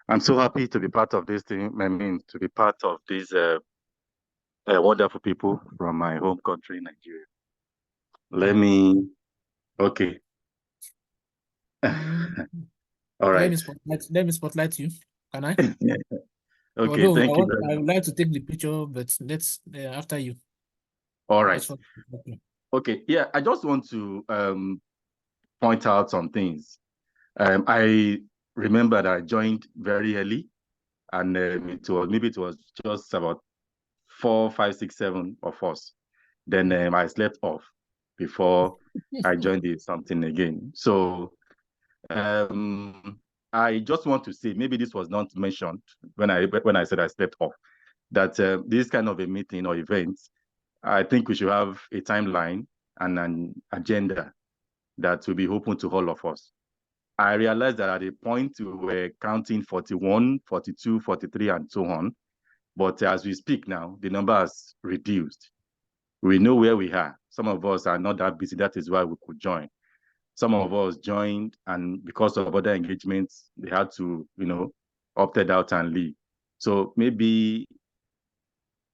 I'm so happy to be part of this thing. I mean, to be part of these wonderful people from my home country, Nigeria. Okay. All right. Let me spotlight you. Can I? Okay, Although thank you. I would like to take the picture, but let's after you. All right. Okay. Yeah, I just want to point out some things. I remember that I joined very early, and it was just about 4, 5, 6, 7 of us. Then I slept off before I joined something again. So I just want to say, maybe this was not mentioned when I said I slept off, that this kind of a meeting or event, I think we should have a timeline and an agenda that will be open to all of us. I realized that at a point we were counting 41, 42, 43, and so on. But as we speak now, the number has reduced. We know where we are. Some of us are not that busy. That is why we could join. Some of us joined, and because of other engagements, they had to, opted out and leave. So maybe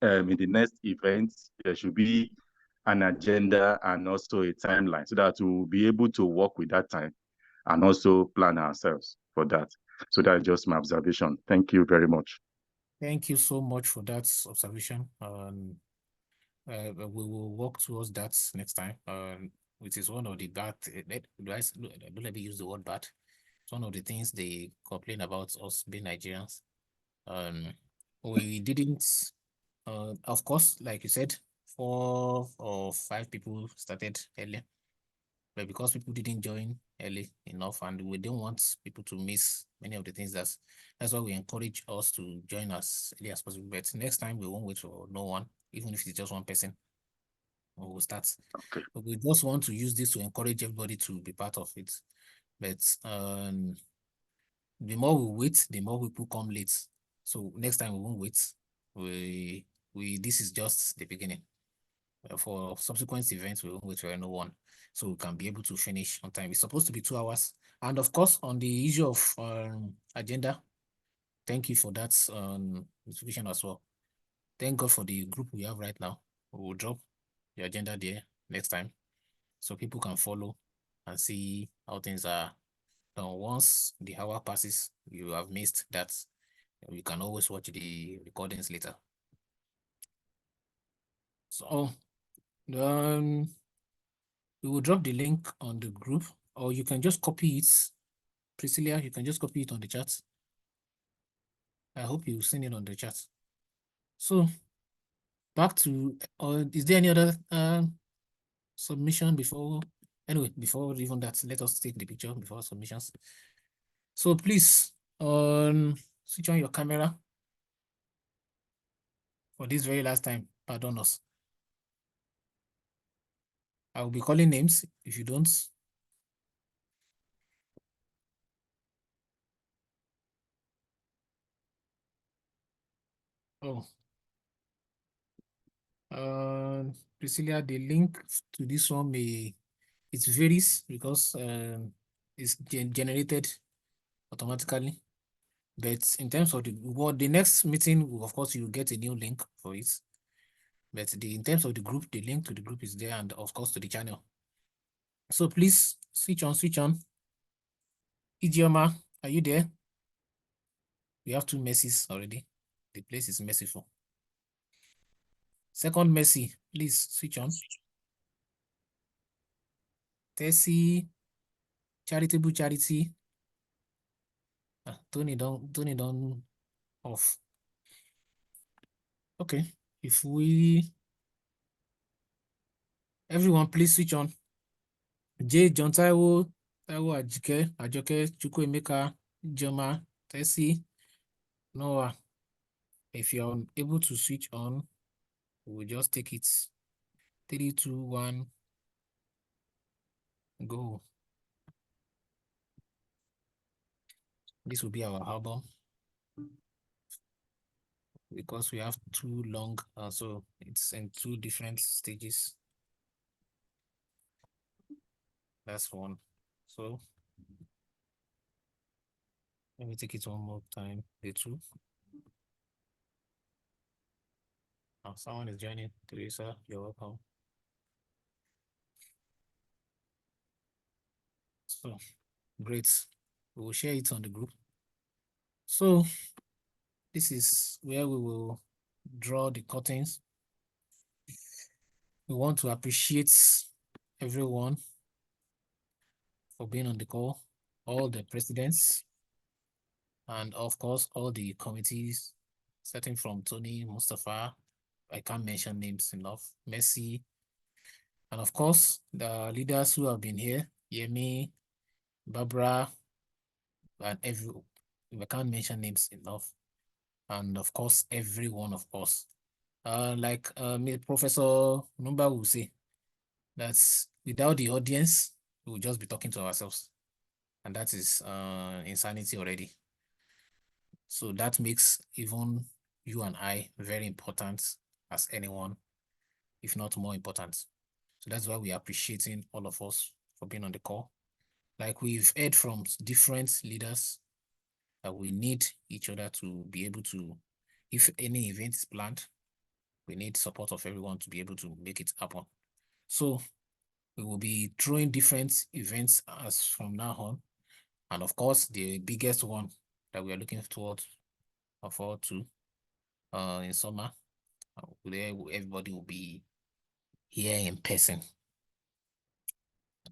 in the next event, there should be an agenda and also a timeline so that we'll be able to work with that time and also plan ourselves for that. So that's just my observation. Thank you very much. Thank you so much for that observation. We will work towards that next time. Which is one of the bad. Don't let me use the word bad. It's one of the things they complain about us being Nigerians. We didn't. Of course, like you said, 4 or 5 people started early, but because people didn't join early enough, and we don't want people to miss many of the things, that's why we encourage us to join as early as possible. But next time we won't wait for no one, even if it's just one person. We will start. Okay. But we just want to use this to encourage everybody to be part of it. But the more we wait, the more people come late. So next time we won't wait. This is just the beginning. For subsequent events, we won't wait for no one, so we can be able to finish on time. It's supposed to be 2 hours. And of course, on the issue of agenda, thank you for that notification as well. Thank God for the group we have right now. We will drop the agenda there next time, so people can follow and see how things are done. Once the hour passes, you have missed that, you can always watch the recordings later. So we will drop the link on the group, or you can just copy it. Priscilla, you can just copy it on the chat. I hope you've seen it on the chat. So back to, is there any other submission before? Anyway, before even that, let us take the picture before submissions. So please, switch on your camera for this very last time. Pardon us. I will be calling names if you don't. Oh. Priscilla, the link to this one it varies because it's generated automatically. But in terms of the next meeting, of course, you'll get a new link for it. But in terms of the group, the link to the group is there, and of course to the channel. So please switch on. Ijeoma, are you there? We have 2 Messis already. The place is merciful. Second Messi, please switch on. Tessie, charitable charity. Tony don't off. Okay, if we everyone please switch on. J. John Taiwo, Ajike, Ajoke, Chukwuemeka, Joma, Tessie, Noah. If you're able to switch on, we'll just take it. 3, 2, 1, go. This will be our album because we have 2 long, so it's in 2 different stages. That's one. So let me take it one more time. The 2. Someone is joining. Teresa, you're welcome. So great. We will share it on the group. So this is where we will draw the curtains. We want to appreciate everyone for being on the call, all the presidents, and of course, all the committees, starting from Tony, Mustafa, I can't mention names enough, Messi, and of course, the leaders who have been here, Yemi, Barbara, and I can't mention names enough. And of course, every one of us. Like Professor Numba will say, that's without the audience, we will just be talking to ourselves. And that is insanity already. So that makes even you and I very important as anyone, if not more important. So that's why we are appreciating all of us for being on the call. Like we've heard from different leaders that we need each other to be able to, if any event is planned, we need support of everyone to be able to make it happen. So we will be throwing different events as from now on. And of course, the biggest one that we are looking forward to in summer, where everybody will be here in person.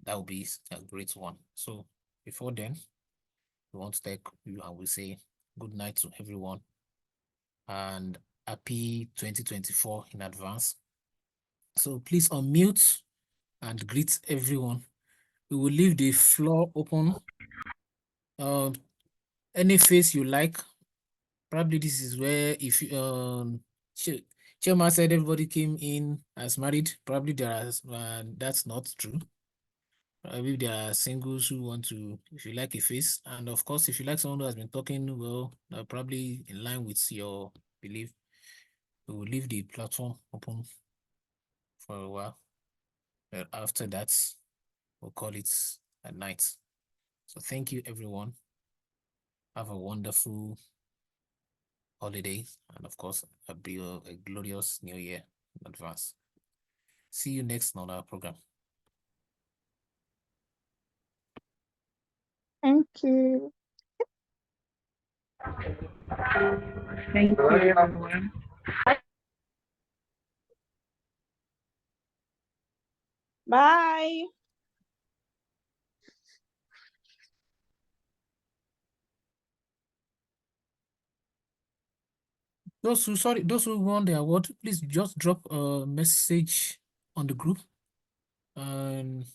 That will be a great one. So before then, we want to thank you and we say good night to everyone and happy 2024 in advance. So please unmute and greet everyone. We will leave the floor open. Any face you like. Probably this is where if Chairman said everybody came in as married. Probably there are that's not true. Probably there are singles who want to, if you like a face, and of course, if you like someone who has been talking well, probably in line with your belief, we will leave the platform open for a while. But after that, we'll call it a night. So thank you, everyone. Have a wonderful holiday, and of course, a glorious new year in advance. See you next on our program. Thank you. Thank you, everyone. Bye. Those who won the award, please just drop a message on the group, and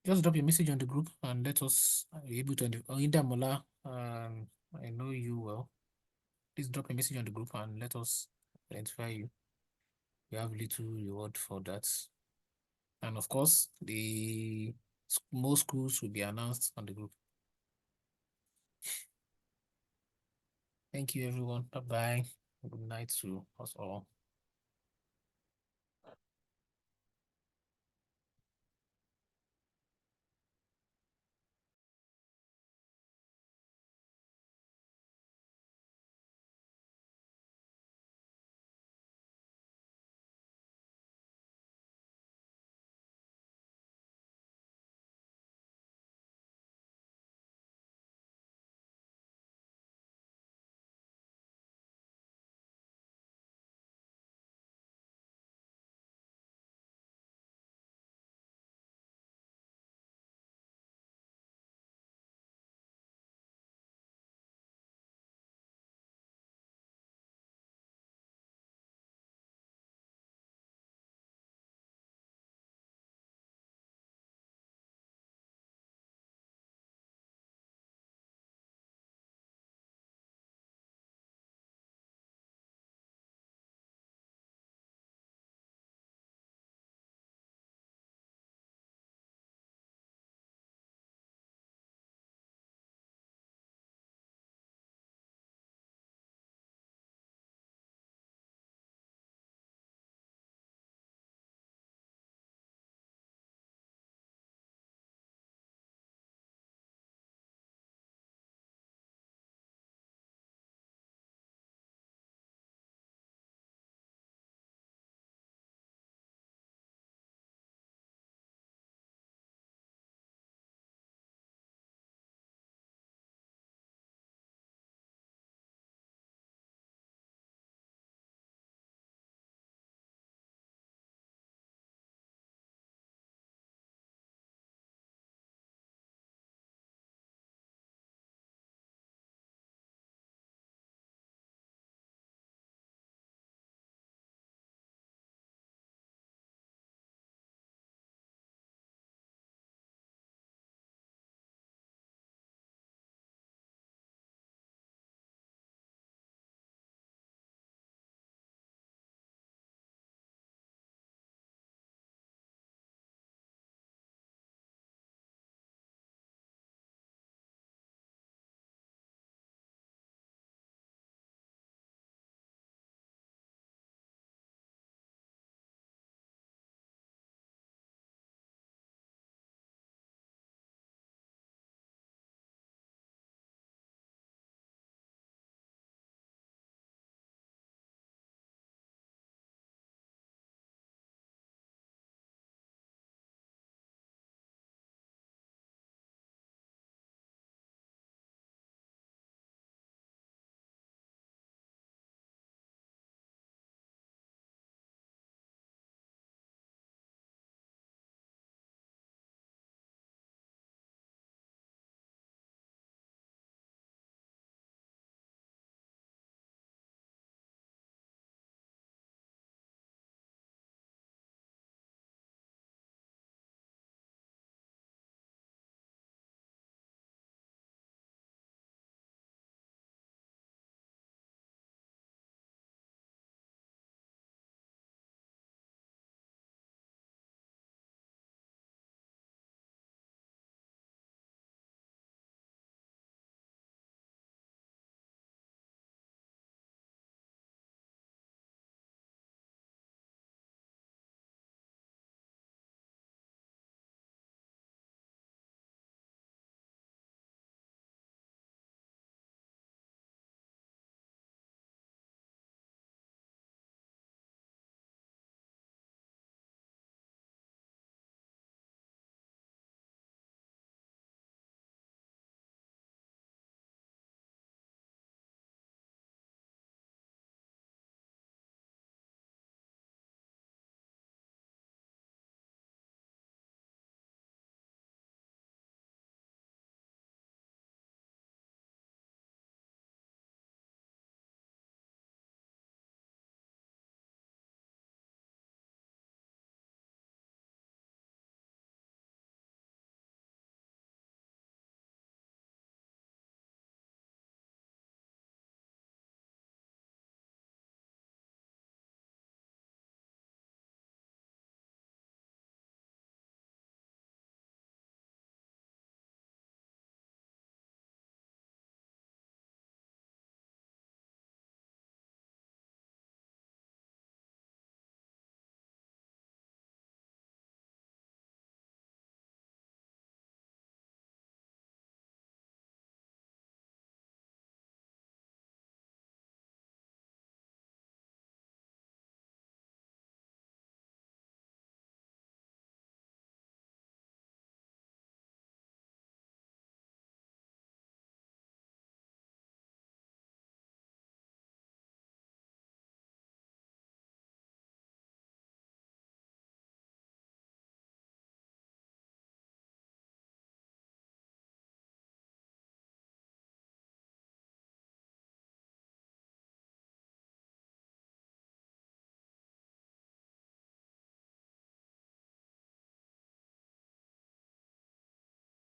just drop your message on the group and let us be able to. Indamola, I know you well. Please drop a message on the group and let us identify you. We have little reward for that, and of course, the most schools will be announced on the group. Thank you, everyone. Bye bye. Good night to us all.